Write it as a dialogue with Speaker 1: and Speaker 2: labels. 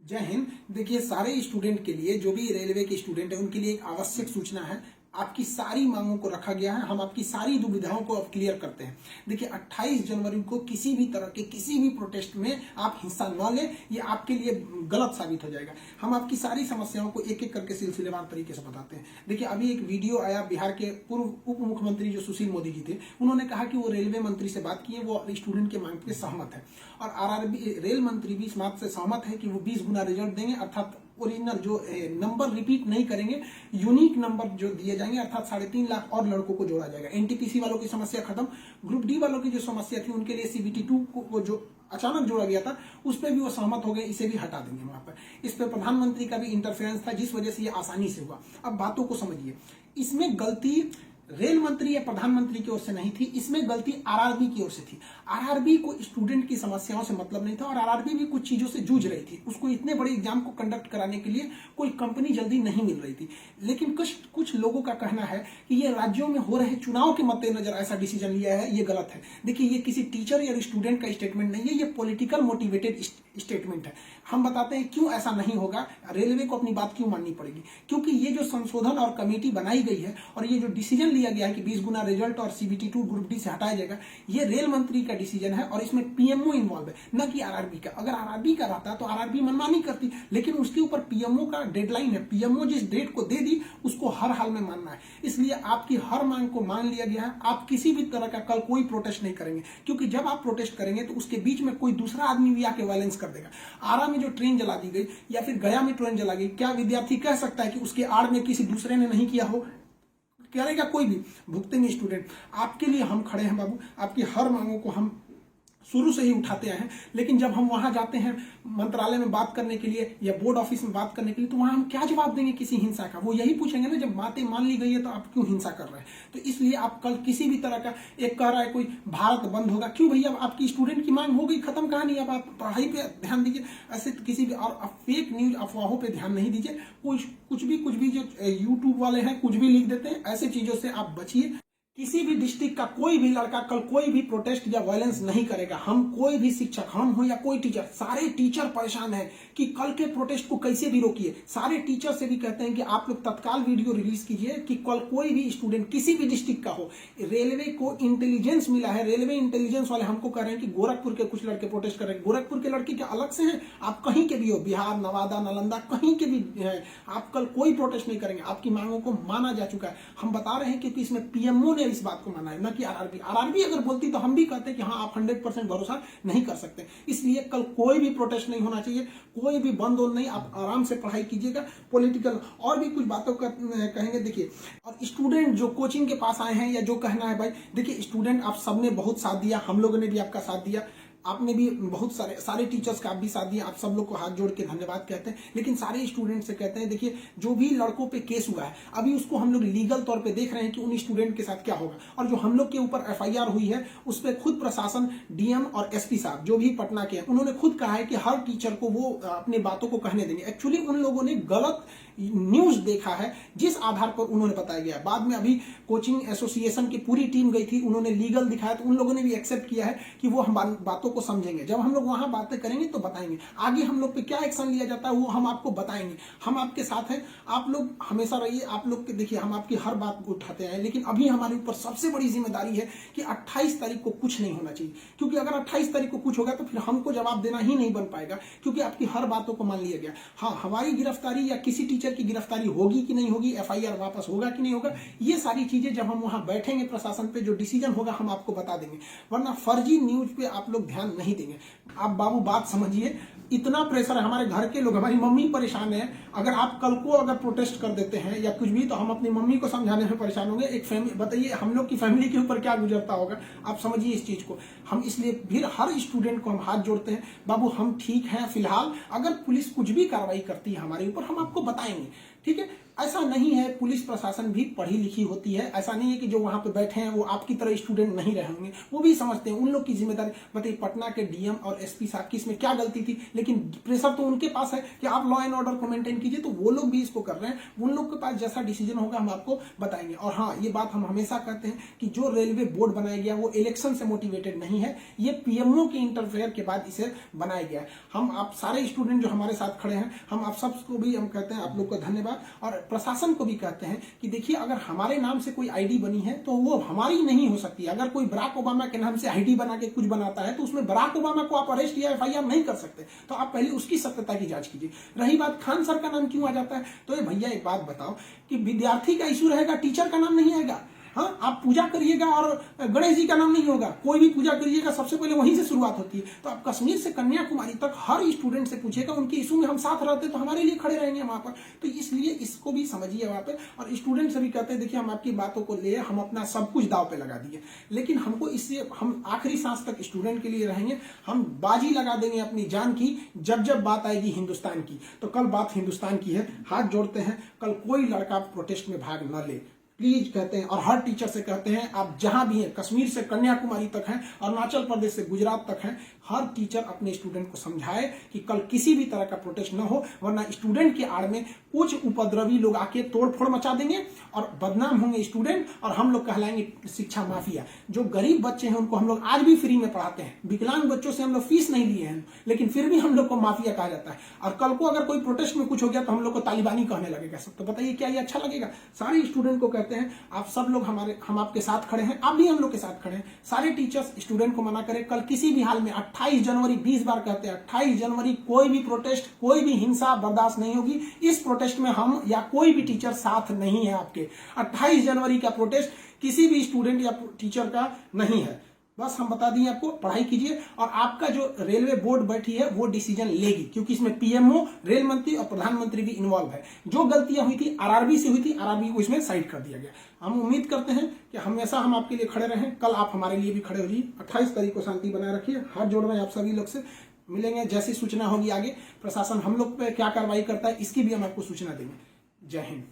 Speaker 1: जय हिंद। देखिए, सारे स्टूडेंट के लिए, जो भी रेलवे के स्टूडेंट है, उनके लिए एक आवश्यक सूचना है। आपकी सारी मांगों को रखा गया है। हम आपकी सारी दुविधाओं को अब क्लियर करते हैं। देखिए, 28 जनवरी को किसी भी तरह के किसी भी प्रोटेस्ट में आप हिस्सा न लें, ये आपके लिए गलत साबित हो जाएगा। हम आपकी सारी समस्याओं को एक एक करके सिलसिलेवार तरीके से बताते हैं। देखिए, अभी एक वीडियो आया, बिहार के पूर्व उप मुख्यमंत्री जो सुशील मोदी जी थे, उन्होंने कहा कि वो रेलवे मंत्री से बात किए, वो स्टूडेंट के मांग पे सहमत है। और आरआरबी रेल मंत्री भी इस बात से सहमत है कि वो 20 गुना रिजल्ट देंगे, अर्थात ओरिजिनल जो नंबर रिपीट नहीं करेंगे, यूनिक नंबर जो दिए जाएंगे, अर्थात 3.5 लाख और लड़कों को जोड़ा जाएगा। एनटीपीसी वालों की समस्या खत्म। ग्रुप डी वालों की जो समस्या थी, उनके लिए सीबीटी 2 को जो अचानक जोड़ा गया था, उस पर भी वो सहमत हो गए, इसे भी हटा देंगे वहां पर। इस पर प्रधानमंत्री का भी इंटरफेरेंस था, जिस वजह से ये आसानी से हुआ। अब बातों को समझिए, इसमें गलती रेल मंत्री या प्रधानमंत्री की ओर से नहीं थी, इसमें गलती आरआरबी की ओर से थी। आरआरबी को स्टूडेंट की समस्याओं से मतलब नहीं था, और आरआरबी भी कुछ चीजों से जूझ रही थी। उसको इतने बड़े एग्जाम को कंडक्ट कराने के लिए कोई कंपनी जल्दी नहीं मिल रही थी। लेकिन कुछ लोगों का कहना है कि ये राज्यों में हो रहे चुनाव के मद्देनजर ऐसा डिसीजन लिया है, ये गलत है। देखिए, ये किसी टीचर या स्टूडेंट का स्टेटमेंट नहीं है, ये पॉलिटिकल मोटिवेटेड स्टेटमेंट है। हम बताते हैं क्यों ऐसा नहीं होगा, रेलवे को अपनी बात क्यों माननी पड़ेगी। क्योंकि ये जो संशोधन और कमेटी बनाई गई है, और ये जो डिसीजन लिया गया है कि 20 गुना रिजल्ट और सीबीटी 2 ग्रुप डी से हटाया जाएगा, ये रेल मंत्री का डिसीजन है, और इसमें पीएमओ इन्वॉल्व है, न कि आरआरबी का। अगर आरआरबी का रहता तो आरआरबी मनमानी करती, लेकिन उसके ऊपर पीएमओ का डेडलाइन है। पीएमओ जिस डेट को दे दी, उसको हर हाल में मानना है। इसलिए आपकी हर मांग को मान लिया गया है। आप किसी भी तरह का कल कोई प्रोटेस्ट नहीं करेंगे, क्योंकि जब आप प्रोटेस्ट करेंगे तो उसके बीच में कोई दूसरा आदमी भी आके वायलेंस कर देगा। आरा में जो ट्रेन जला दी गई, या फिर गया में ट्रेन जला गई, क्या विद्यार्थी कह सकता है कि उसके आड़ में किसी दूसरे ने नहीं किया हो? करेगा कोई भी, भुगतेंगे स्टूडेंट। आपके लिए हम खड़े हैं बाबू। आपकी हर मांगों को हम शुरू से ही उठाते आए हैं। लेकिन जब हम वहां जाते हैं मंत्रालय में बात करने के लिए या बोर्ड ऑफिस में बात करने के लिए, तो वहां हम क्या जवाब देंगे किसी हिंसा का? वो यही पूछेंगे ना, जब बातें मान ली गई है तो आप क्यों हिंसा कर रहे हैं? तो इसलिए आप कल किसी भी तरह का, एक कह रहा है कोई भारत बंद होगा, क्यों भैया? आपकी स्टूडेंट की मांग हो गई, खत्म कहानी। अब आप पढ़ाई पे ध्यान दीजिए, ऐसे किसी भी और फेक न्यूज अफवाहों पे ध्यान नहीं दीजिए। कुछ भी जो यूट्यूब वाले हैं कुछ भी लिख देते हैं, ऐसे चीजों से आप बचिए। किसी भी डिस्ट्रिक्ट का कोई भी लड़का कल कोई भी प्रोटेस्ट या वायलेंस नहीं करेगा। हम कोई भी शिक्षक, हम हो या कोई टीचर, सारे टीचर परेशान हैं कि कल के प्रोटेस्ट को कैसे भी रोकिए। सारे टीचर से भी कहते हैं कि आप लोग तत्काल वीडियो रिलीज कीजिए कि कल कोई भी स्टूडेंट किसी भी डिस्ट्रिक्ट का हो। रेलवे को इंटेलिजेंस मिला है, रेलवे इंटेलिजेंस वाले हमको कह रहे हैं कि गोरखपुर के कुछ लड़के प्रोटेस्ट कर रहे हैं। गोरखपुर के लड़के क्या अलग से हैं? आप कहीं के भी हो, बिहार, नवादा, नालंदा, कहीं के भी हैं, आप कल कोई प्रोटेस्ट नहीं करेंगे। आपकी मांगों को माना जा चुका है। हम बता रहे हैं क्योंकि इसमें पीएमओ इस बात को माना है, न कि आरआरबी। आरआरबी अगर बोलती तो हम भी कहते कि हाँ, आप 100% भरोसा नहीं कर सकते। इसलिए कल कोई भी प्रोटेस्ट नहीं होना चाहिए, कोई भी बंद नहीं। आप आराम से पढ़ाई कीजिएगा। पॉलिटिकल और भी कुछ बातों का कहेंगे। देखिए, और स्टूडेंट जो कोचिंग के पास आए हैं, या जो कहना है भाई, देखिए स्टूडेंट आप सबने बहुत साथ दिया, हम लोगों ने भी आपका साथ दिया, आपने भी बहुत सारे टीचर्स का आप भी साथ दिया। आप सब लोग को हाथ जोड़ के धन्यवाद कहते हैं। लेकिन सारे स्टूडेंट से कहते हैं, देखिए जो भी लड़कों पे केस हुआ है, अभी उसको हम लोग लीगल तौर पे देख रहे हैं कि उन स्टूडेंट के साथ क्या होगा। और जो हम लोग के ऊपर एफआईआर हुई है, उस पर खुद प्रशासन, डीएम और एसपी साहब जो भी पटना के हैं, उन्होंने खुद कहा है कि हर टीचर को वो अपनी बातों को कहने देंगे। एक्चुअली उन लोगों ने गलत न्यूज देखा है, जिस आधार पर उन्होंने बताया गया है। बाद में अभी कोचिंग एसोसिएशन की पूरी टीम गई थी, उन्होंने लीगल दिखाया, तो उन लोगों ने भी एक्सेप्ट किया है कि वो हम बातों को समझेंगे। जब हम लोग वहां बातें करेंगे तो बताएंगे। आगे हम लोग पे क्या एक्शन लिया जाता है वो हम आपको बताएंगे। हम आपके साथ हैं, आप लोग हमेशा रहिए। आप लोग के देखिए, हम आपकी हर बात को उठाते हैं। लेकिन अभी हमारे ऊपर सबसे बड़ी जिम्मेदारी है कि 28 तारीख को कुछ नहीं होना चाहिए, क्योंकि अगर 28 तारीख को कुछ होगा तो फिर हमको जवाब देना ही नहीं बन पाएगा, क्योंकि आपकी हर बातों को मान लिया गया। हाँ, हमारी गिरफ्तारी या किसी टीचर की गिरफ्तारी होगी कि नहीं होगी, एफआईआर वापस होगा कि नहीं होगा, ये सारी चीजें जब हम वहां बैठेंगे प्रशासन पे, जो डिसीजन होगा हम आपको बता देंगे। वरना फर्जी न्यूज पे आप लोग ध्यान नहीं देंगे। आप बाबू बात समझिए, इतना प्रेशर है। हमारे घर के लोग, हमारी मम्मी परेशान है। अगर आप कल को अगर प्रोटेस्ट कर देते हैं या कुछ भी, तो हम अपनी मम्मी को समझाने में परेशान होंगे। एक फैमिली, बताइए हम लोग की फैमिली के ऊपर क्या गुजरता होगा। आप समझिए इस चीज को। हम इसलिए फिर हर स्टूडेंट को हम हाथ जोड़ते हैं, बाबू हम ठीक हैं फिलहाल। अगर पुलिस कुछ भी कार्रवाई करती है हमारे ऊपर, हम आपको बताएंगे, ठीक है? ऐसा नहीं है, पुलिस प्रशासन भी पढ़ी लिखी होती है। ऐसा नहीं है कि जो वहां पे बैठे हैं वो आपकी तरह स्टूडेंट नहीं रहे होंगे, वो भी समझते हैं, उन लोग की जिम्मेदारी। बताइए पटना के डीएम और एसपी साहब की इसमें क्या गलती थी, लेकिन प्रेशर तो उनके पास है कि आप लॉ एंड ऑर्डर को मेंटेन कीजिए, तो वो लोग भी इसको कर रहे हैं। उन लोग के पास जैसा डिसीजन होगा हम आपको बताएंगे। और हाँ, ये बात हम हमेशा कहते हैं कि जो रेलवे बोर्ड बनाया गया वो इलेक्शन से मोटिवेटेड नहीं है, ये पीएमओ के इंटरफेयर के बाद इसे बनाया गया है। हम आप सारे स्टूडेंट जो हमारे साथ खड़े हैं, हम आप सबको भी हम कहते हैं आप लोग को धन्यवाद, और प्रशासन को भी कहते हैं कि देखिए अगर हमारे नाम से कोई आईडी बनी है तो वो हमारी नहीं हो सकती। अगर कोई बराक ओबामा के नाम से आईडी बना के कुछ बनाता है तो उसमें बराक ओबामा को आप अरेस्ट या एफआईआर नहीं कर सकते, तो आप पहले उसकी सत्यता की जांच कीजिए। रही बात खान सर का नाम क्यों आ जाता है, तो ये भैया एक बात बताओ कि विद्यार्थी का इशू रहेगा, टीचर का नाम नहीं आएगा। हाँ, आप पूजा करिएगा और गणेश जी का नाम नहीं होगा, कोई भी पूजा करिएगा सबसे पहले वहीं से शुरुआत होती है। तो आप कश्मीर से कन्याकुमारी तक हर स्टूडेंट से पूछिएगा, उनके इशू में हम साथ रहते तो हमारे लिए खड़े रहेंगे वहां पर। तो इसलिए इसको भी समझिए वहां पर। और स्टूडेंट से भी कहते हैं देखिए हम आपकी बातों को ले, हम अपना सब कुछ दाव पे लगा दिए, लेकिन हमको इससे हम आखिरी सांस तक स्टूडेंट के लिए रहेंगे। हम बाजी लगा देंगे अपनी जान की जब जब बात आएगी हिंदुस्तान की। तो कल बात हिंदुस्तान की है, हाथ जोड़ते हैं, कल कोई लड़का प्रोटेस्ट में भाग न ले प्लीज कहते हैं। और हर टीचर से कहते हैं आप जहां भी हैं, कश्मीर से कन्याकुमारी तक हैं, अरुणाचल प्रदेश से गुजरात तक हैं, हर टीचर अपने स्टूडेंट को समझाए कि कल किसी भी तरह का प्रोटेस्ट न हो, वरना स्टूडेंट के आड़ में कुछ उपद्रवी लोग आके तोड़फोड़ मचा देंगे और बदनाम होंगे स्टूडेंट, और हम लोग कहलाएंगे शिक्षा माफिया। जो गरीब बच्चे हैं उनको हम लोग आज भी फ्री में पढ़ाते हैं, विकलांग बच्चों से हम लोग फीस नहीं लिए हैं, लेकिन फिर भी हम लोग को माफिया कहा जाता है। और कल को अगर कोई प्रोटेस्ट में कुछ हो गया तो हम लोग को तालिबानी कहने लगेगा सब। तो बताइए क्या ये अच्छा लगेगा? सारे स्टूडेंट को कहते हैं आप सब लोग हम आपके साथ खड़े हैं, आप भी हम लोग के साथ खड़े हैं। सारे टीचर्स स्टूडेंट को मना करें, कल किसी भी हाल में 28 जनवरी 20 बार कहते हैं 28 जनवरी कोई भी प्रोटेस्ट, कोई भी हिंसा बर्दाश्त नहीं होगी। इस प्रोटेस्ट में हम या कोई भी टीचर साथ नहीं है आपके। 28 जनवरी का प्रोटेस्ट किसी भी स्टूडेंट या टीचर का नहीं है। बस हम बता दिए आपको, पढ़ाई कीजिए और आपका जो रेलवे बोर्ड बैठी है वो डिसीजन लेगी, क्योंकि इसमें पीएमओ, रेल मंत्री और प्रधानमंत्री भी इन्वॉल्व है। जो गलतियां हुई थी आरआरबी से हुई थी, आरआरबी को इसमें साइड कर दिया गया। हम उम्मीद करते हैं कि हमेशा हम आपके लिए खड़े रहें, कल आप हमारे लिए भी खड़े हो जाइए। 28 तारीख को शांति बनाए रखिए। हाथ जोड़ रहे हैं आप सभी लोग से, मिलेंगे जैसी सूचना होगी आगे, प्रशासन हम लोग पे क्या कार्रवाई करता है इसकी भी हम आपको सूचना देंगे। जय हिंद।